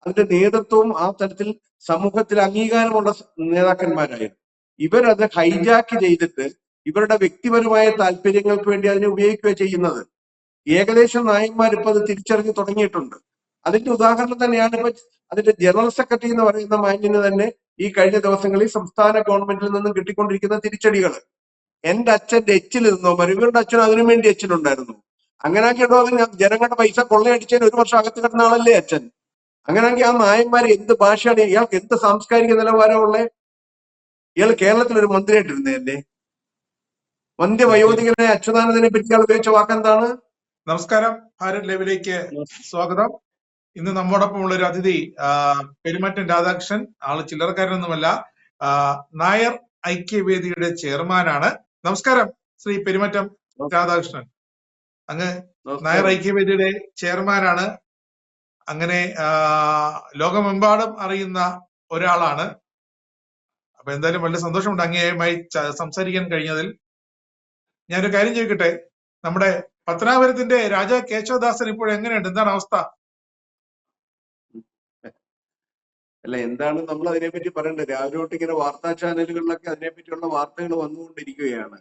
അതിന്റെ നേതൃത്വവും ആ തരത്തിൽ സമൂഹത്തിൽ അംഗീകാരമുള്ള നേതാക്കന്മാരായിരുന്നു. ഇവരത് ഹൈജാക്ക് ചെയ്തിട്ട് ഇവരുടെ വ്യക്തിപരമായ താല്പര്യങ്ങൾക്ക് വേണ്ടി അതിനെ ഉപയോഗിക്കുക ചെയ്യുന്നത്. ഏകദേശം നായന്മാർ ഇപ്പൊ അത് തിരിച്ചറിഞ്ഞു തുടങ്ങിയിട്ടുണ്ട്. അതിന്റെ ഉദാഹരണം തന്നെയാണ് ഇപ്പൊ അതിന്റെ ജനറൽ സെക്രട്ടറി എന്ന് പറയുന്ന മാന്യന് തന്നെ ഈ കഴിഞ്ഞ ദിവസങ്ങളിൽ സംസ്ഥാന ഗവൺമെന്റിൽ നിന്നും കിട്ടിക്കൊണ്ടിരിക്കുന്ന തിരിച്ചടികൾ. എന്റെ അച്ഛന്റെ എച്ചിൽ നിന്നോ ഇവരുടെ അച്ഛൻ അതിനു വേണ്ടി എച്ചിലുണ്ടായിരുന്നു. അങ്ങനെയാക്കിയോ അതിന് ജനങ്ങളുടെ പൈസ കൊള്ളയടിച്ചതിന് 1 വർഷം അകത്ത് കിടന്ന ആളല്ലേ അച്ഛൻ. അങ്ങനെയാണെങ്കിൽ ആ നായന്മാര് എന്ത് ഭാഷയാണ്, ഇയാൾക്ക് എന്ത് സാംസ്കാരിക നിലവാരമുള്ള? ഇയാൾ കേരളത്തിൽ ഒരു മന്ത്രിയായിട്ടിരുന്നതല്ലേ? വന്ധ്യവയോധികനായ അച്യുതാനന്ദനെ പറ്റി ഇയാൾ ഉപയോഗിച്ച വാക്കെന്താണ്? നമസ്കാരം, ഭാരത് ലൈവിലേക്ക് സ്വാഗതം. ഇന്ന് നമ്മോടൊപ്പം ഉള്ള ഒരു അതിഥി പെരുമറ്റം രാധാകൃഷ്ണൻ. ആള് ചില്ലറക്കാരനൊന്നുമല്ല, നായർ ഐക്യവേദിയുടെ ചെയർമാനാണ്. നമസ്കാരം ശ്രീ പെരുമറ്റം രാധാകൃഷ്ണൻ. അങ്ങ് നായർ ഐക്യവേദിയുടെ ചെയർമാനാണ്. അങ്ങനെ ലോകമെമ്പാടും അറിയുന്ന ഒരാളാണ്. അപ്പൊ എന്തായാലും വളരെ സന്തോഷമുണ്ട് അങ്ങേയുമായി സംസാരിക്കാൻ കഴിഞ്ഞതിൽ. ഞാനൊരു കാര്യം ചോദിക്കട്ടെ, നമ്മുടെ പത്തനാപുരത്തിന്റെ രാജാ കേശവദാസൻ ഇപ്പോൾ എങ്ങനെയുണ്ട്? എന്താണ് അവസ്ഥ? അല്ല, എന്താണ് നമ്മൾ അതിനെപ്പറ്റി പറയേണ്ടത്? രാവിലെ തൊട്ട് ഇങ്ങനെ വാർത്താ ചാനലുകളിലൊക്കെ അതിനെപ്പറ്റിയുള്ള വാർത്തകൾ വന്നുകൊണ്ടിരിക്കുകയാണ്.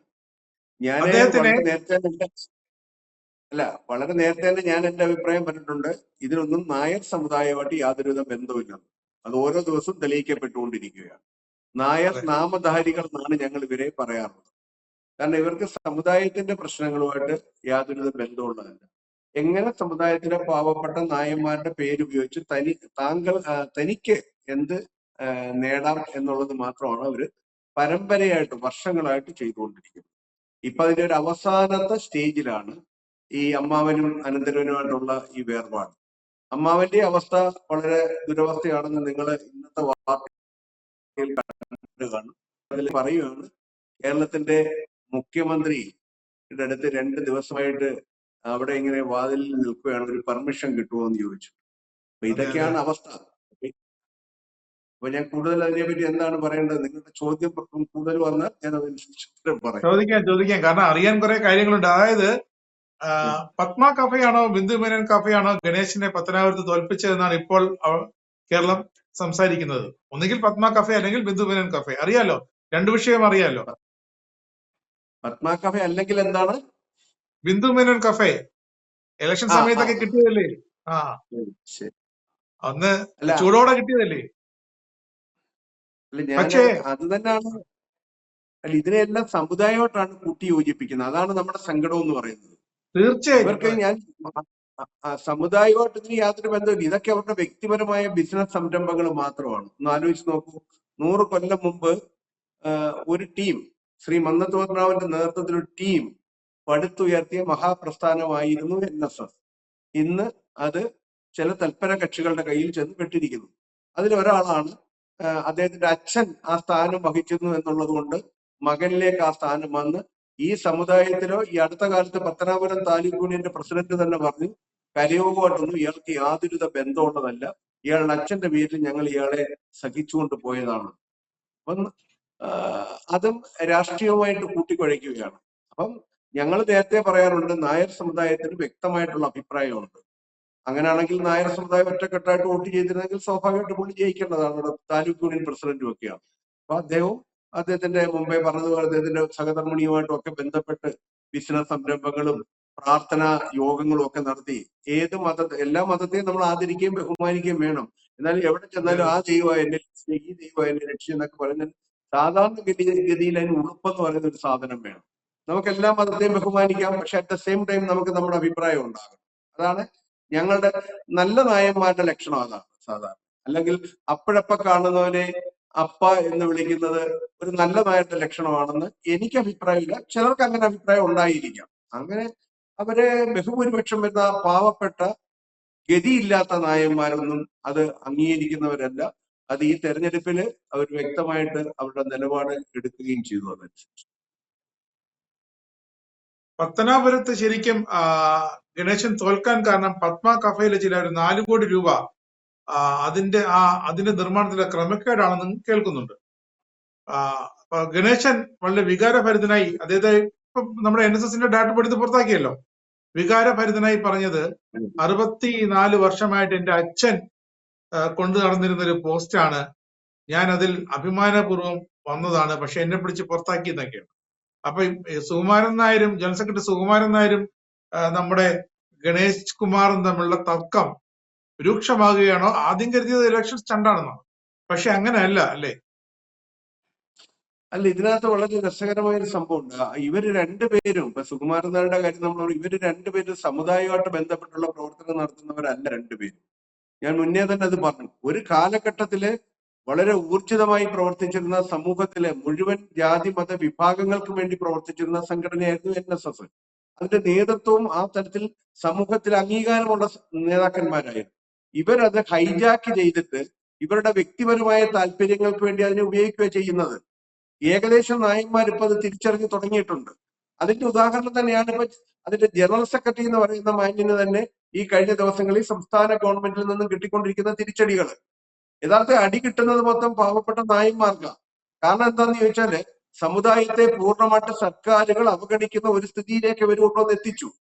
ഞാൻ വളരെ നേരത്തെ തന്നെ ഞാൻ എന്റെ അഭിപ്രായം പറഞ്ഞിട്ടുണ്ട്. ഇതിനൊന്നും നായർ സമുദായമായിട്ട് യാതൊരുവിധ ബന്ധവുമില്ലെന്ന്. അത് ഓരോ ദിവസവും തെളിയിക്കപ്പെട്ടുകൊണ്ടിരിക്കുകയാണ്. നായർ നാമധാരികൾ എന്നാണ് ഞങ്ങൾ ഇവരെ പറയാറുള്ളത്. കാരണം ഇവർക്ക് സമുദായത്തിന്റെ പ്രശ്നങ്ങളുമായിട്ട് യാതൊരുവിധ ബന്ധമുള്ളതല്ല. എങ്ങനെ സമുദായത്തിലെ പാവപ്പെട്ട നായന്മാരുടെ പേരുപയോഗിച്ച് തനിക്ക് എന്ത് നേടാം എന്നുള്ളത് മാത്രമാണ് അവര് പരമ്പരയായിട്ട് വർഷങ്ങളായിട്ട് ചെയ്തുകൊണ്ടിരിക്കുന്നത്. ഇപ്പൊ അതിന്റെ ഒരു അവസാനത്തെ സ്റ്റേജിലാണ് ഈ അമ്മാവനും അനന്തരവനുമായിട്ടുള്ള ഈ വേർപാട്. അമ്മാവന്റെ അവസ്ഥ വളരെ ദുരവസ്ഥയാണെന്ന് നിങ്ങൾ ഇന്നത്തെ വാർത്തയിൽ കാണും. അതിൽ പറയുകയാണ്, കേരളത്തിന്റെ മുഖ്യമന്ത്രിയുടെ അടുത്ത് 2 ദിവസമായിട്ട് അവിടെ ഇങ്ങനെ വാതിലിൽ നിൽക്കുകയാണ്, ഒരു പെർമിഷൻ കിട്ടുമോ എന്ന് ചോദിച്ചു. അപ്പൊ ഇതൊക്കെയാണ് അവസ്ഥ. അപ്പൊ ഞാൻ കൂടുതൽ അതിനെപ്പറ്റി എന്താണ് പറയേണ്ടത്? നിങ്ങളുടെ ചോദ്യം കൂടുതൽ വന്നാൽ ഞാൻ അതിന് പറയാം. ചോദിക്കാം, കാരണം അറിയാൻ കുറെ കാര്യങ്ങളുണ്ട്. അതായത് പത്മ കഫയാണോ ബിന്ദു മേനോൻ കഫയാണോ ഗണേശിനെ പത്തനാപുരത്ത് തോൽപ്പിച്ചതെന്നാണ് ഇപ്പോൾ കേരളം സംസാരിക്കുന്നത്. ഒന്നുകിൽ പത്മ കഫെ അല്ലെങ്കിൽ ബിന്ദു മേനോൻ കഫെ. അറിയാലോ, 2 വിഷയം അറിയാലോ. പത്മ കഫെ അല്ലെങ്കിൽ എന്താണ്? ബിന്ദു മേനോൻ കഫെ ഇലക്ഷൻ സമയത്തൊക്കെ കിട്ടിയതല്ലേ? അന്ന് ചൂടോടെ കിട്ടിയതല്ലേ? പക്ഷേ അത് തന്നെയാണ്. അല്ല, ഇതിനെല്ലാം സമുദായമായിട്ടാണ് കൂട്ടി യോജിപ്പിക്കുന്നത്. അതാണ് നമ്മുടെ സങ്കടം എന്ന് പറയുന്നത്. തീർച്ചയായും ഇവർക്ക് ഞാൻ സമുദായമായിട്ട് ഇതിന് യാതൊരു ബന്ധമില്ല. ഇതൊക്കെ അവരുടെ വ്യക്തിപരമായ ബിസിനസ് സംരംഭങ്ങൾ മാത്രമാണ്. ഒന്ന് ആലോചിച്ച് നോക്കൂ. 100 കൊല്ലം മുമ്പ് ഒരു ടീം, ശ്രീ മന്നത്ത് പത്മനാഭന്റെ നേതൃത്വത്തിൽ ഒരു ടീം പടുത്തുയർത്തിയ മഹാപ്രസ്ഥാനമായിരുന്നു NSS. ഇന്ന് അത് ചില തൽപര കക്ഷികളുടെ കയ്യിൽ ചെന്ന് പെട്ടിരിക്കുന്നു. അതിലൊരാളാണ് അദ്ദേഹത്തിന്റെ അച്ഛൻ ആ സ്ഥാനം വഹിച്ചിരുന്നു എന്നുള്ളത് കൊണ്ട് മകനിലേക്ക് ആ സ്ഥാനം വന്ന് ഈ സമുദായത്തിലോ ഈ അടുത്ത കാലത്ത് പത്തനാപുരം താലൂക്ക് യൂണിയന്റെ പ്രസിഡന്റ് തന്നെ പറഞ്ഞു, കലയോഗമായിട്ടൊന്നും ഇയാൾക്ക് യാതൊരുവിധ ബന്ധമുള്ളതല്ല, ഇയാളുടെ അച്ഛന്റെ പേരിൽ ഞങ്ങൾ ഇയാളെ സഹിച്ചുകൊണ്ട് പോയതാണ്. അപ്പം അതും രാഷ്ട്രീയവുമായിട്ട് കൂട്ടിക്കുഴയ്ക്കുകയാണ്. അപ്പം ഞങ്ങൾ നേരത്തെ പറയാറുണ്ട്, നായർ സമുദായത്തിന് വ്യക്തമായിട്ടുള്ള അഭിപ്രായമുണ്ട്. അങ്ങനെയാണെങ്കിൽ നായർ സമുദായം ഒറ്റക്കെട്ടായിട്ട് വോട്ട് ചെയ്തിരുന്നെങ്കിൽ സ്വാഭാവികമായിട്ട് പുള്ളി ജയിക്കേണ്ടതാണ്. താലൂക്ക് യൂണിയൻ പ്രസിഡന്റും ഒക്കെയാണ്. അപ്പൊ അദ്ദേഹത്തിന്റെ മുമ്പേ പറഞ്ഞതുപോലെ അദ്ദേഹത്തിന്റെ സഹധർമ്മിണിയുമായിട്ടും ഒക്കെ ബന്ധപ്പെട്ട് ബിസിനസ് സംരംഭങ്ങളും പ്രാർത്ഥനാ യോഗങ്ങളും ഒക്കെ നടത്തി എല്ലാ മതത്തെയും നമ്മൾ ആദരിക്കുകയും ബഹുമാനിക്കുകയും വേണം. എന്നാൽ എവിടെ ചെന്നാലും ആ ദൈവം എന്നെ രക്ഷിച്ചു, ഈ ദൈവം എന്നെ രക്ഷിച്ചു എന്നൊക്കെ പറയുന്നത് സാധാരണ ഗതിയിൽ അതിന് ഉളുപ്പെന്ന് പറയുന്ന ഒരു സാധനം വേണം. നമുക്ക് എല്ലാ മതത്തെയും ബഹുമാനിക്കാം, പക്ഷെ അറ്റ് ദ സെയിം ടൈം നമുക്ക് നമ്മുടെ അഭിപ്രായം ഉണ്ടാകണം. അതാണ് ഞങ്ങളുടെ നല്ല നായന്മാരുടെ ലക്ഷണം. അതാണ് സാധാരണ. അല്ലെങ്കിൽ അപ്പോഴപ്പ കാണുന്നവനെ അപ്പ എന്ന് വിളിക്കുന്നത് ഒരു നല്ല നായരുടെ ലക്ഷണമാണെന്ന് എനിക്ക് അഭിപ്രായമില്ല. ചിലർക്ക് അങ്ങനെ അഭിപ്രായം ഉണ്ടായിരിക്കാം. അങ്ങനെ അവരെ ബഹുഭൂരിപക്ഷം വരുന്ന പാവപ്പെട്ട ഗതിയില്ലാത്ത നായന്മാരൊന്നും അത് അംഗീകരിക്കുന്നവരല്ല. അത് ഈ തെരഞ്ഞെടുപ്പിൽ അവർ വ്യക്തമായിട്ട് അവരുടെ നിലപാട് എടുക്കുകയും ചെയ്തു. അതനുസരിച്ച് പത്തനാപുരത്ത് ശരിക്കും ഗണേശൻ തോൽക്കാൻ കാരണം പത്മ കഫയിലെ ചില ഒരു 4 കോടി രൂപ അതിന്റെ നിർമ്മാണത്തിലെ ക്രമക്കേടാണെന്ന് കേൾക്കുന്നുണ്ട്. ഗണേശൻ വളരെ വികാരഭരിതനായി, അദ്ദേഹത്തെ ഇപ്പം നമ്മുടെ NSSന്റെ ഡാറ്റ പഠിത്ത് പുറത്താക്കിയല്ലോ, വികാരഭരിതനായി പറഞ്ഞത് 64 വർഷമായിട്ട് എന്റെ അച്ഛൻ കൊണ്ടു നടന്നിരുന്ന ഒരു പോസ്റ്റാണ്. ഞാൻ അതിൽ അഭിമാനപൂർവ്വം വന്നതാണ്, പക്ഷെ എന്നെ പിടിച്ച് പുറത്താക്കിയെന്നൊക്കെയാണ്. അപ്പൊ സുകുമാരൻ നായരും ജനറൽ സെക്രട്ടറി സുകുമാരൻ നായരും നമ്മുടെ ഗണേഷ് കുമാറും തമ്മിലുള്ള തർക്കം രൂക്ഷമാകുകയാണോ? ആദ്യം കരുതിയത് ഇലക്ഷൻ സ്റ്റണ്ടാണെന്നാണ്, പക്ഷെ അങ്ങനെയല്ല അല്ലേ? അല്ല, ഇതിനകത്ത് വളരെ രസകരമായ ഒരു സംഭവം ഉണ്ട്. ഇവര് രണ്ടുപേരും, ഇപ്പൊ സുകുമാരൻ നായരുടെ കാര്യം നമ്മൾ, ഇവര് രണ്ടുപേരും സമുദായമായിട്ട് ബന്ധപ്പെട്ടുള്ള പ്രവർത്തനം നടത്തുന്നവരല്ല രണ്ടുപേരും. ഞാൻ മുന്നേ തന്നെ അത് പറഞ്ഞു. ഒരു കാലഘട്ടത്തില് വളരെ ഊർജിതമായി പ്രവർത്തിച്ചിരുന്ന, സമൂഹത്തിലെ മുഴുവൻ ജാതി മത വിഭാഗങ്ങൾക്ക് വേണ്ടി പ്രവർത്തിച്ചിരുന്ന സംഘടനയായിരുന്നു NSS. അതിന്റെ നേതൃത്വവും ആ തരത്തിൽ സമൂഹത്തിൽ അംഗീകാരമുള്ള നേതാക്കന്മാരായിരുന്നു. ഇവരത് ഹൈജാക്ക് ചെയ്തിട്ട് ഇവരുടെ വ്യക്തിപരമായ താല്പര്യങ്ങൾക്ക് വേണ്ടി അതിനെ ഉപയോഗിക്കുകയാണ് ചെയ്യുന്നത്. ഏകദേശം നായന്മാർ ഇപ്പൊ അത് തിരിച്ചറിഞ്ഞു തുടങ്ങിയിട്ടുണ്ട്. അതിന്റെ ഉദാഹരണം തന്നെയാണ് ഇപ്പൊ അതിന്റെ ജനറൽ സെക്രട്ടറി എന്ന് പറയുന്ന മാന്യന് തന്നെ ഈ കഴിഞ്ഞ ദിവസങ്ങളിൽ സംസ്ഥാന ഗവൺമെന്റിൽ നിന്നും കിട്ടിക്കൊണ്ടിരിക്കുന്ന തിരിച്ചടികൾ. യഥാർത്ഥ അടി കിട്ടുന്നത് മൊത്തം പാവപ്പെട്ട നായന്മാർക്കാണ്. കാരണം എന്താന്ന് ചോദിച്ചാല് സമുദായത്തെ പൂർണ്ണമായിട്ട് സർക്കാരുകൾ അവഗണിക്കുന്ന ഒരു സ്ഥിതിയിലേക്ക് ഇവർ കൊണ്ടുവന്ന് എത്തിച്ചു.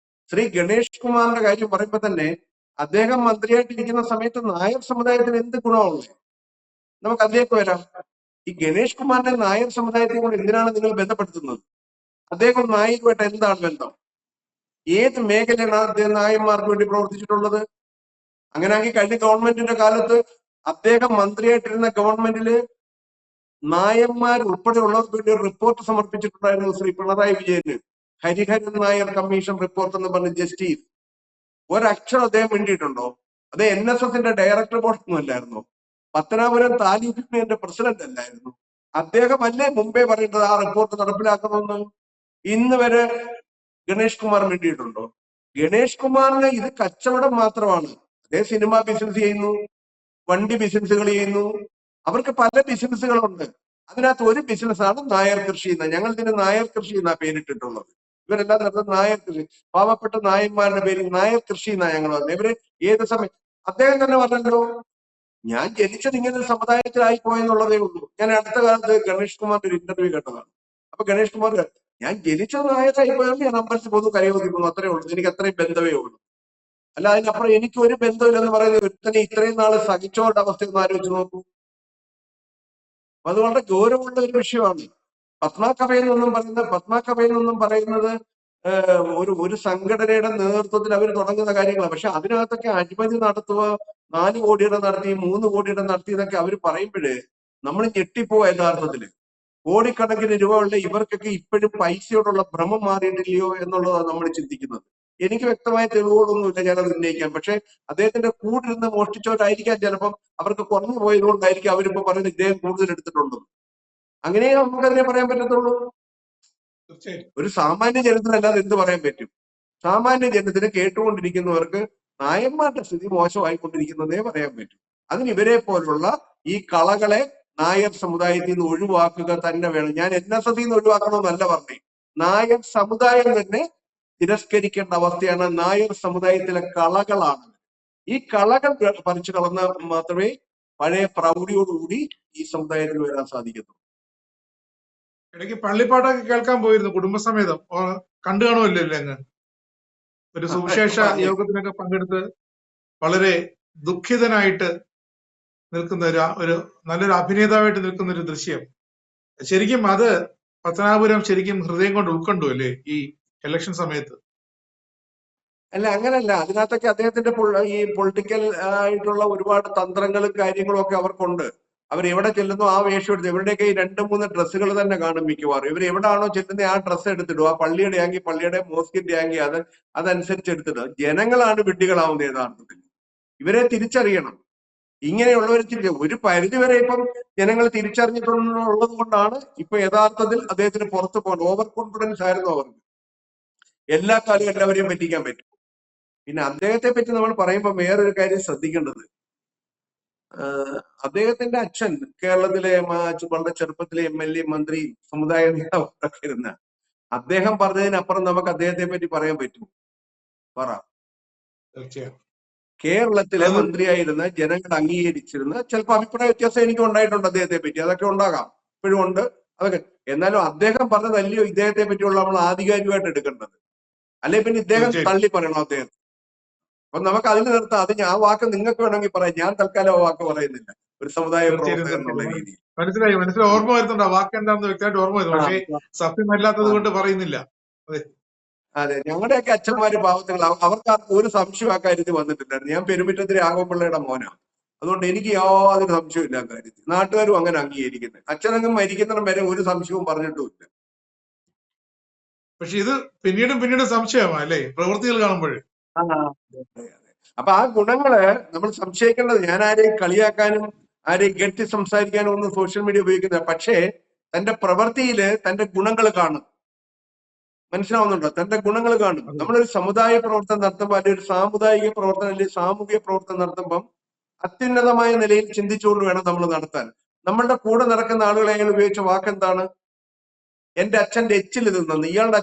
ശ്രീ ഗണേഷ് കുമാറിന്റെ കാര്യം പറയുമ്പോൾ തന്നെ അദ്ദേഹം മന്ത്രിയായിട്ടിരിക്കുന്ന സമയത്ത് നായർ സമുദായത്തിന് എന്ത് ഗുണമുള്ളത്? നമുക്ക് അതിലേക്ക് വരാം. ഈ ഗണേഷ് കുമാറിന്റെ നായർ സമുദായത്തെ കൊണ്ട് എന്തിനാണ് നിങ്ങൾ ബന്ധപ്പെടുത്തുന്നത്? അദ്ദേഹം നായരുമായിട്ട് എന്താണ് ബന്ധം? ഏത് മേഖലയാണ് അദ്ദേഹം നായന്മാർക്ക് വേണ്ടി പ്രവർത്തിച്ചിട്ടുള്ളത്? അങ്ങനെയാണെങ്കിൽ കഴിഞ്ഞ ഗവൺമെന്റിന്റെ കാലത്ത് അദ്ദേഹം മന്ത്രിയായിട്ടിരുന്ന ഗവൺമെന്റില് നായന്മാർ ഉൾപ്പെടെയുള്ളവർക്ക് വേണ്ടി ഒരു റിപ്പോർട്ട് സമർപ്പിച്ചിട്ടുണ്ടായിരുന്നു ശ്രീ പിണറായി വിജയന്. ഹരിഹരൻ നായർ കമ്മീഷൻ റിപ്പോർട്ട് എന്ന് പറഞ്ഞ് ജസ്റ്റിസ്. ഒരക്ഷരം അദ്ദേഹം വേണ്ടിയിട്ടുണ്ടോ? അത് NSSന്റെ ഡയറക്ടർ ബോർഡ് ഒന്നും അല്ലായിരുന്നോ? പത്തനാപുരം താലൂക്ക് യൂണിയന്റെ പ്രസിഡന്റ് അല്ലായിരുന്നു അദ്ദേഹം? അല്ലേ മുമ്പേ പറയേണ്ടത് ആ റിപ്പോർട്ട് നടപ്പിലാക്കണമെന്ന്? ഇന്ന് വരെ ഗണേഷ് കുമാർ വേണ്ടിയിട്ടുണ്ടോ? ഗണേഷ് കുമാറിന് ഇത് കച്ചവടം മാത്രമാണ്. അദ്ദേഹം സിനിമ ബിസിനസ് ചെയ്യുന്നു, വണ്ടി ബിസിനസ്സുകൾ ചെയ്യുന്നു, അവർക്ക് പല ബിസിനസ്സുകളുണ്ട്. അതിനകത്ത് ഒരു ബിസിനസ്സാണ് നായർ കൃഷി എന്ന്. ഞങ്ങൾ ഇതിന് നായർ കൃഷി എന്നാ പേരിട്ടിട്ടുള്ളത്. ഇവരെല്ലാം നടത്തുന്ന നായർ കൃഷി, പാവപ്പെട്ട നായന്മാരുടെ പേരിൽ നായർ കൃഷി എന്നാ ഞങ്ങൾ പറഞ്ഞത്. ഇവര് ഏത് സമയം അദ്ദേഹം തന്നെ പറഞ്ഞല്ലോ, ഞാൻ ജനിച്ചത് ഇങ്ങനെ ഒരു സമുദായത്തിലായി പോയെന്നുള്ളതേ ഉള്ളൂ. ഞാൻ അടുത്ത കാലത്ത് ഗണേഷ് കുമാറിന്റെ ഒരു ഇന്റർവ്യൂ കേട്ടതാണ്. അപ്പൊ ഗണേഷ് കുമാർ, ഞാൻ ജനിച്ചത് നായരായി പോയാൽ ഞാൻ അമ്പലത്തിൽ പോകുന്നു, കരയോതി പോകുന്നു, അത്രേ ഉള്ളൂ, എനിക്ക് അത്രയും ബന്ധമേ ഉള്ളൂ. അല്ല, അതിനപ്പുറം എനിക്ക് ഒരു ബന്ധമില്ലെന്ന് പറയുന്നത് ഒരുത്തനെ ഇത്രയും നാള് സഹിച്ചോണ്ട അവസ്ഥ ഒന്ന് ആലോചിച്ച് നോക്കൂ. അത് വളരെ ഗൗരവമുള്ള ഒരു വിഷയമാണ്. പത്മാക്കഫയെന്നൊന്നും പറയുന്നത് ഒരു സംഘടനയുടെ നേതൃത്വത്തിൽ അവർ തുടങ്ങുന്ന കാര്യങ്ങളാണ്. പക്ഷെ അതിനകത്തൊക്കെ അഴിമതി നടത്തുക, 4 കോടിയുടെ നടത്തി, 3 കോടിയുടെ നടത്തി എന്നൊക്കെ അവർ പറയുമ്പോഴേ നമ്മൾ ഞെട്ടിപ്പോവാ. യഥാർത്ഥത്തില് കോടിക്കണക്കിന് രൂപ ഉള്ള ഇവർക്കൊക്കെ ഇപ്പോഴും പൈസയോടുള്ള ഭ്രമം മാറിയിട്ടില്ലയോ എന്നുള്ളതാണ് നമ്മൾ ചിന്തിക്കുന്നത്. എനിക്ക് വ്യക്തമായ തെളിവുകളൊന്നുമില്ല ഞാനത് ഉന്നയിക്കാം. പക്ഷെ അദ്ദേഹത്തിന്റെ കൂടിരുന്ന് മോഷ്ടിച്ചവരായിരിക്കാം ചിലപ്പം, അവർക്ക് കുറഞ്ഞു പോയതുകൊണ്ടായിരിക്കും അവരിപ്പോ പറയുന്നത് ഇദ്ദേഹം കൂടുതൽ എടുത്തിട്ടുണ്ടെന്ന്. അങ്ങനെ നമുക്കതിനെ പറയാൻ പറ്റത്തുള്ളൂ. ഒരു സാമാന്യ ജനത്തിനല്ലാതെ എന്ത് പറയാൻ പറ്റും? സാമാന്യ ജനത്തിന് കേട്ടുകൊണ്ടിരിക്കുന്നവർക്ക് നായന്മാരുടെ സ്ഥിതി മോശമായിക്കൊണ്ടിരിക്കുന്നതേ പറയാൻ പറ്റും. അതിന് ഇവരെ പോലുള്ള ഈ കളകളെ നായർ സമുദായത്തിൽ നിന്ന് ഒഴിവാക്കുക തന്നെ വേണം. ഞാൻ NSSൽ നിന്ന് ഒഴിവാക്കണമെന്നല്ല പറഞ്ഞേ, നായർ സമുദായം തന്നെ തിരസ്കരിക്കേണ്ട അവസ്ഥയാണ്. നായർ സമുദായത്തിലെ കളകളാണ്. ഈ കളകൾ പറിച്ചു കളന്നാൽ മാത്രമേ പഴയ പ്രൗഢിയോടുകൂടി ഈ സമുദായത്തിൽ വരാൻ സാധിക്കത്തുള്ളൂ. ഇടയ്ക്ക് പള്ളിപ്പാട്ടൊക്കെ കേൾക്കാൻ പോയിരുന്നു കുടുംബസമേതം, കണ്ടു കാണുമല്ലോ അല്ലേ അങ്ങ്? ഒരു സുവിശേഷ യോഗത്തിനൊക്കെ പങ്കെടുത്ത് വളരെ ദുഃഖിതനായിട്ട് നിൽക്കുന്ന ഒരു നല്ലൊരു അഭിനേതാവായിട്ട് നിൽക്കുന്ന ഒരു ദൃശ്യം. ശരിക്കും അത് പത്തനാപുരം ശരിക്കും ഹൃദയം കൊണ്ട് ഉൾക്കൊണ്ടു അല്ലേ ഈ ഇലക്ഷൻ സമയത്ത്? അല്ല, അങ്ങനല്ല. അതിനകത്തൊക്കെ അദ്ദേഹത്തിന്റെ ഈ പൊളിറ്റിക്കൽ ആയിട്ടുള്ള ഒരുപാട് തന്ത്രങ്ങളും കാര്യങ്ങളും ഒക്കെ അവർക്കുണ്ട്. അവർ എവിടെ ചെല്ലുന്നു ആ വേഷം എടുത്ത്, ഇവരുടെയൊക്കെ ഈ 2-3 ഡ്രസ്സുകൾ തന്നെ കാണും മിക്കവാറും. ഇവർ എവിടാണോ ചെല്ലുന്നത് ആ ഡ്രസ്സ് എടുത്തിടും. ആ പള്ളിയുടെ ആങ്കിൽ പള്ളിയുടെ, മോസ്കിന്റെ ആങ്കിൽ അതനുസരിച്ച് എടുത്തിടും. ജനങ്ങളാണ് വിഡ്ഢികളാവുന്നത് യഥാർത്ഥത്തിൽ. ഇവരെ തിരിച്ചറിയണം. ഇങ്ങനെയുള്ളവർ ഒരു പരിധിവരെ ഇപ്പം ജനങ്ങൾ തിരിച്ചറിഞ്ഞിട്ടുള്ളത് കൊണ്ടാണ് ഇപ്പൊ യഥാർത്ഥത്തിൽ അദ്ദേഹത്തിന് പുറത്തു പോകാൻ ഓവർ കോൺഫിഡൻസ് ആയിരുന്നു അവർക്ക്. എല്ലാ കാലവും എല്ലാവരെയും പറ്റിക്കാൻ പറ്റും. പിന്നെ അദ്ദേഹത്തെ പറ്റി നമ്മൾ പറയുമ്പോൾ വേറൊരു കാര്യം ശ്രദ്ധിക്കേണ്ടത്, അദ്ദേഹത്തിന്റെ അച്ഛൻ കേരളത്തിലെ വളരെ ചെറുപ്പത്തിലെ MLA, മന്ത്രി, സമുദായ നേതാവൊക്കെ ഇരുന്ന അദ്ദേഹം പറഞ്ഞതിനപ്പുറം നമുക്ക് അദ്ദേഹത്തെ പറ്റി പറയാൻ പറ്റും? പറ. കേരളത്തിലെ മന്ത്രിയായിരുന്ന, ജനങ്ങൾ അംഗീകരിച്ചിരുന്ന, ചിലപ്പോൾ അഭിപ്രായ വ്യത്യാസം എനിക്ക് ഉണ്ടായിട്ടുണ്ട് അദ്ദേഹത്തെ പറ്റി, അതൊക്കെ ഉണ്ടാകാം, ഇപ്പോഴും ഉണ്ട് അതൊക്കെ. എന്നാലും അദ്ദേഹം പറഞ്ഞതല്ലയോ ഇദ്ദേഹത്തെ പറ്റിയുള്ള നമ്മൾ ആധികാരികമായിട്ട് എടുക്കേണ്ടത്. അല്ലെ പിന്നെ ഇദ്ദേഹം തള്ളി പറയണോ അദ്ദേഹം? അപ്പൊ നമുക്ക് അതിൽ നിർത്താം. അത് ആ വാക്ക് നിങ്ങൾക്ക് വേണമെങ്കിൽ പറയാം, ഞാൻ തൽക്കാലം ആ വാക്ക് പറയുന്നില്ല. ഒരു സമുദായ തീർച്ചയായും പ്രവർത്തകൻ എന്നുള്ള തീർച്ചയായും രീതിയിൽ. മനസ്സിലായി ഓർമ്മ വരുന്നുണ്ട്. ആ വാക്ക് എന്താണെന്ന് വ്യക്തമായിട്ട് ഓർമ്മ വരുന്നു. പക്ഷേ സത്യമല്ലാത്തത് കൊണ്ട് പറയുന്നില്ല. അതെ, അതെ, ഞങ്ങളുടെയൊക്കെ അച്ഛന്മാര് പാവത്തുകൾ, അവർക്ക് ഒരു സംശയം ആ കാര്യത്തിൽ വന്നിട്ടില്ലായിരുന്നു. ഞാൻ പെരുമിറ്റത്തിലെ ആകോപിള്ളയുടെ മോനാണ്. അതുകൊണ്ട് എനിക്ക് യാതൊരു സംശയവും ഇല്ല കാര്യത്തിൽ. നാട്ടുകാരും അങ്ങനെ അംഗീകരിക്കുന്നത്. അച്ഛനങ്ങ് മരിക്കുന്നിടം വരെ ഒരു സംശയവും പറഞ്ഞിട്ടുമില്ല. പക്ഷെ ഇത് പിന്നീട് സംശയമാണ് അല്ലേ, പ്രവൃത്തികൾ കാണുമ്പോൾ. അപ്പൊ ആ ഗുണങ്ങള് നമ്മൾ സംശയിക്കേണ്ടത്. ഞാൻ ആരെയും കളിയാക്കാനും ആരെയും കെട്ടി സംസാരിക്കാനും ഒന്നും സോഷ്യൽ മീഡിയ ഉപയോഗിക്കുന്നില്ല. പക്ഷേ തന്റെ പ്രവൃത്തിയില് തന്റെ ഗുണങ്ങൾ കാണും. മനസ്സിലാവുന്നുണ്ടോ? തന്റെ ഗുണങ്ങൾ കാണും. നമ്മളൊരു സമുദായ പ്രവർത്തനം നടത്തുമ്പോൾ, അല്ലെങ്കിൽ ഒരു സാമുദായിക പ്രവർത്തനം അല്ലെങ്കിൽ സാമൂഹിക പ്രവർത്തനം നടത്തുമ്പം അത്യുന്നതമായ നിലയിൽ ചിന്തിച്ചുകൊണ്ട് വേണം നമ്മൾ നടത്താൻ. നമ്മളുടെ കൂടെ നടക്കുന്ന ആളുകളെ അയാൾ ഉപയോഗിച്ച വാക്കെന്താണ്? എന്റെ അച്ഛന്റെ എച്ചിൽ നിന്നെന്ന്. ഇയാളുടെ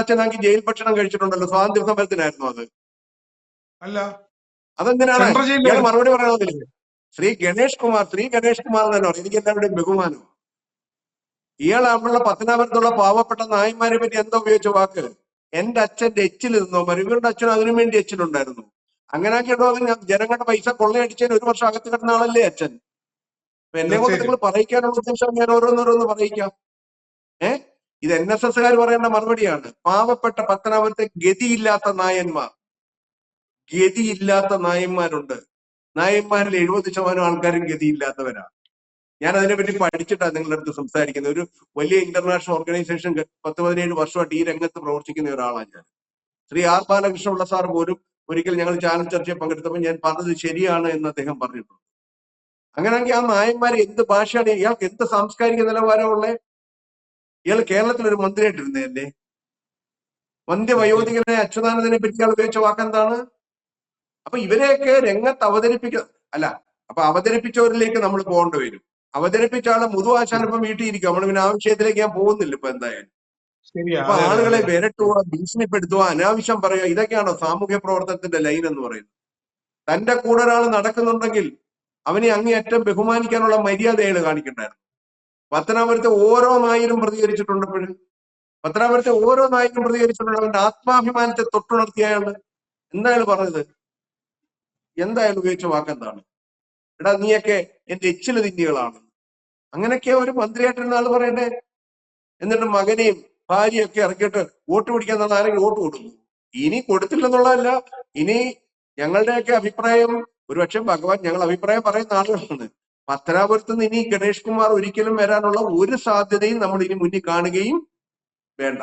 അച്ഛനാണെങ്കിൽ ജയിൽ ഭക്ഷണം കഴിച്ചിട്ടുണ്ടല്ലോ, സ്വാതന്ത്ര്യ സമരത്തിനായിരുന്നു അത്. അല്ല, അതെന്തിനാണ് ഇയാൾ മറുപടി പറയണമെന്നില്ല. ശ്രീ ഗണേഷ് കുമാർ എന്നല്ലോ, എനിക്ക് എല്ലാവരുടെയും ബഹുമാനം. ഇയാൾ നമ്മളുടെ പത്തനാപുരത്തുള്ള പാവപ്പെട്ട നായന്മാരെ പറ്റി എന്താ ഉപയോഗിച്ച വാക്ക്? എന്റെ അച്ഛന്റെ എച്ചിൽ നിന്നോ. ഇവരുടെ അച്ഛൻ അതിനു വേണ്ടി എച്ചിലുണ്ടായിരുന്നു. അങ്ങനെ ആക്കിയിട്ടോ അത് ജനങ്ങളുടെ പൈസ കൊള്ളയടിച്ചതിന് 1 വർഷം അകത്ത് കിടന്ന ആളല്ലേ അച്ഛൻ. അപ്പൊ എന്നെ കൊണ്ട് നിങ്ങൾ പറയിക്കാനുള്ള ഉദ്ദേശം ഞാൻ ഓരോന്നോരോന്ന് പറയിക്കാം. ഇത് NSSകാർ പറയേണ്ട മറുപടിയാണ്. പാവപ്പെട്ട പത്തനാപുരത്തെ ഗതിയില്ലാത്ത നായന്മാരുണ്ട്. നായന്മാരിൽ 70% ആൾക്കാരും ഗതിയില്ലാത്തവരാ. ഞാൻ അതിനെപ്പറ്റി പഠിച്ചിട്ടാണ് നിങ്ങളുടെ അടുത്ത് സംസാരിക്കുന്നത്. ഒരു വലിയ ഇന്റർനാഷണൽ ഓർഗനൈസേഷൻ 10-17 വർഷമായിട്ട് ഈ രംഗത്ത് പ്രവർത്തിക്കുന്ന ഒരാളാണ് ഞാൻ. ശ്രീ ആർ ബാലകൃഷ്ണപിള്ള സാർ പോലും ഒരിക്കൽ ഞങ്ങൾ ചാനൽ ചർച്ചയിൽ പങ്കെടുത്തപ്പോൾ ഞാൻ പറഞ്ഞത് ശരിയാണ് എന്ന് അദ്ദേഹം പറഞ്ഞിട്ടുണ്ട്. അങ്ങനെയാണെങ്കിൽ ആ നായന്മാര് എന്ത് ഭാഷയാണ്, ഇയാൾക്ക് എന്ത് സാംസ്കാരിക നിലവാരമുള്ളത്? ഇയാൾ കേരളത്തിൽ ഒരു മന്ത്രിയായിട്ടിരുന്നതല്ലേ. വന്ധ്യവയോധികനെ അച്യുതാനന്ദനെ പറ്റി ഇയാൾ ഉപയോഗിച്ച വാക്കെന്താണ്? അപ്പൊ ഇവരെയൊക്കെ രംഗത്ത് അവതരിപ്പിച്ചവരിലേക്ക് നമ്മൾ പോകേണ്ടി വരും. അവതരിപ്പിച്ച ആളെ മുതുവാശാൻ ഇപ്പം വീട്ടിൽ ഇരിക്കും. നമ്മൾ പിന്നെ ആ വിഷയത്തിലേക്ക് ഞാൻ പോകുന്നില്ല ഇപ്പൊ എന്തായാലും. അപ്പൊ ആളുകളെ വിരട്ടുക, ഭീഷണിപ്പെടുത്തുക, അനാവശ്യം പറയുക, ഇതൊക്കെയാണോ സാമൂഹ്യ പ്രവർത്തനത്തിന്റെ ലൈൻ എന്ന് പറയുന്നത്? തന്റെ കൂടെ ഒരാൾ നടക്കുന്നുണ്ടെങ്കിൽ അവനെ അങ്ങേയറ്റം ബഹുമാനിക്കാനുള്ള മര്യാദ അയാൾ കാണിക്കണ്ടായിരുന്നു. പത്തനാപുരത്തെ ഓരോ നായരും പ്രതികരിച്ചിട്ടുണ്ടപ്പോഴും അവന്റെ ആത്മാഭിമാനത്തെ തൊട്ടുണർത്തിയ അയാള് എന്തായാലും പറഞ്ഞത്? എന്തായാലും ഉപയോഗിച്ച വാക്കെന്താണ്? എടാ നീയൊക്കെ എന്റെ എച്ചില് തിന്നികളാണ്. അങ്ങനെയൊക്കെ ഒരു മന്ത്രിയായിട്ടിരുന്ന ആള് പറയണ്ടേ? എന്നിട്ട് മകനെയും ഭാര്യയൊക്കെ ഇറക്കിയിട്ട് വോട്ട് പിടിക്കാൻ തന്ന ആരെങ്കിലും വോട്ട് കൊടുക്കും? ഇനി കൊടുത്തില്ലെന്നുള്ളതല്ല, ഇനി ഞങ്ങളുടെയൊക്കെ അഭിപ്രായം, ഒരുപക്ഷെ ഭഗവാൻ ഞങ്ങൾ അഭിപ്രായം പറയുന്ന ആളുകളാണ്. പത്തനാപുരത്ത് നിന്ന് ഇനി ഗണേഷ് കുമാർ ഒരിക്കലും വരാനുള്ള ഒരു സാധ്യതയും നമ്മൾ ഇനി മുന്നിൽ കാണുകയും വേണ്ട.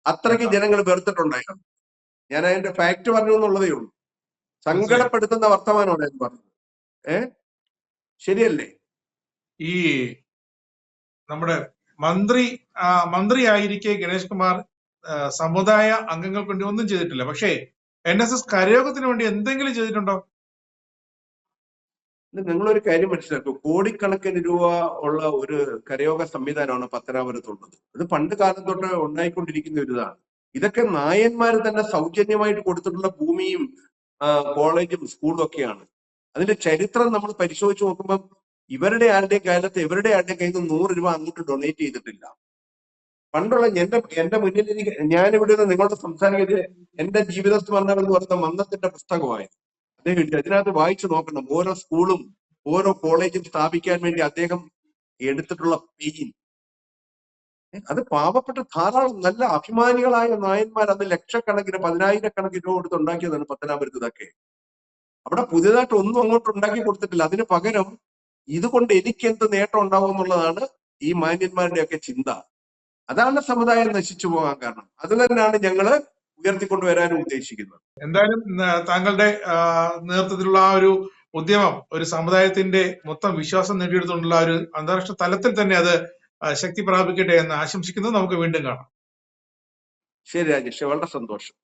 അത്രയ്ക്ക് ജനങ്ങൾ വെറുത്തിട്ടുണ്ടായിരുന്നു. ഞാൻ അതിന്റെ ഫാക്ട് പറഞ്ഞു എന്നുള്ളതേ ഉള്ളൂ. സങ്കടപ്പെടുത്തുന്ന വർത്തമാനമാണ് ഞാൻ പറഞ്ഞത്. ശരിയല്ലേ? ഈ നമ്മുടെ മന്ത്രിയായിരിക്കെ ഗണേഷ് കുമാർ സമുദായ അംഗങ്ങൾക്ക് വേണ്ടി ഒന്നും ചെയ്തിട്ടില്ല. പക്ഷേ NSS കരയോഗത്തിന് വേണ്ടി എന്തെങ്കിലും ചെയ്തിട്ടുണ്ടോ? നിങ്ങളൊരു കാര്യം മനസ്സിലാക്കും. കോടിക്കണക്കിന് രൂപ ഉള്ള ഒരു കരയോഗ സംവിധാനമാണ് പത്തനാപുരത്തുള്ളത്. അത് പണ്ട് കാലം തൊട്ട് ഉണ്ടായിക്കൊണ്ടിരിക്കുന്ന ഒരു ഇതാണ്. ഇതൊക്കെ നായന്മാർ തന്നെ സൗജന്യമായിട്ട് കൊടുത്തിട്ടുള്ള ഭൂമിയും കോളേജും സ്കൂളും ഒക്കെയാണ്. അതിന്റെ ചരിത്രം നമ്മൾ പരിശോധിച്ച് നോക്കുമ്പോൾ ഇവരുടെ ആരുടെയും കയ്യിൽ നിന്ന് 100 രൂപ അങ്ങോട്ട് ഡൊണേറ്റ് ചെയ്തിട്ടില്ല. പണ്ടുള്ള എന്റെ മുന്നിൽ ഞാനിവിടെ നിന്ന് നിങ്ങളോട് സംസാരിക്കുന്നത് എന്റെ ജീവിതസ്മരണ എന്ന് പറയുന്ന മന്നത്തിന്റെ പുസ്തകമായിരുന്നു. അദ്ദേഹം അതിനകത്ത് വായിച്ചു നോക്കണം. ഓരോ സ്കൂളും ഓരോ കോളേജും സ്ഥാപിക്കാൻ വേണ്ടി അദ്ദേഹം എടുത്തിട്ടുള്ള പെയിൻ. അത് പാവപ്പെട്ട ധാരാളം നല്ല അഭിമാനികളായ നായന്മാർ അത് ലക്ഷക്കണക്കിന് 10,000-കണക്കിന് രൂപ കൊടുത്ത് ഉണ്ടാക്കിയതാണ് പത്തനാപുരത്ത്. ഇതൊക്കെ അവിടെ പുതിയതായിട്ട് ഒന്നും അങ്ങോട്ട് ഉണ്ടാക്കി കൊടുത്തിട്ടില്ല. അതിന് പകരം ഇതുകൊണ്ട് എനിക്ക് എന്ത് നേട്ടം ഉണ്ടാവും എന്നുള്ളതാണ് ഈ മാന്യന്മാരുടെയൊക്കെ ചിന്ത. അതാണ് സമുദായം നശിച്ചു പോകാൻ കാരണം. അത് തന്നെയാണ് ഞങ്ങള് ഉയർത്തിക്കൊണ്ടുവരാനും ഉദ്ദേശിക്കുന്നത്. എന്തായാലും താങ്കളുടെ നേതൃത്വത്തിലുള്ള ആ ഒരു ഉദ്യമം ഒരു സമുദായത്തിന്റെ മൊത്തം വിശ്വാസം നേടിയെടുത്തുകൊണ്ടുള്ള ഒരു അന്താരാഷ്ട്ര തലത്തിൽ തന്നെ അത് ശക്തി പ്രാപിക്കട്ടെ എന്ന് ആശംസിക്കുന്നത്. നമുക്ക് വീണ്ടും കാണാം. ശരി രാജേഷ്, വളരെ സന്തോഷം.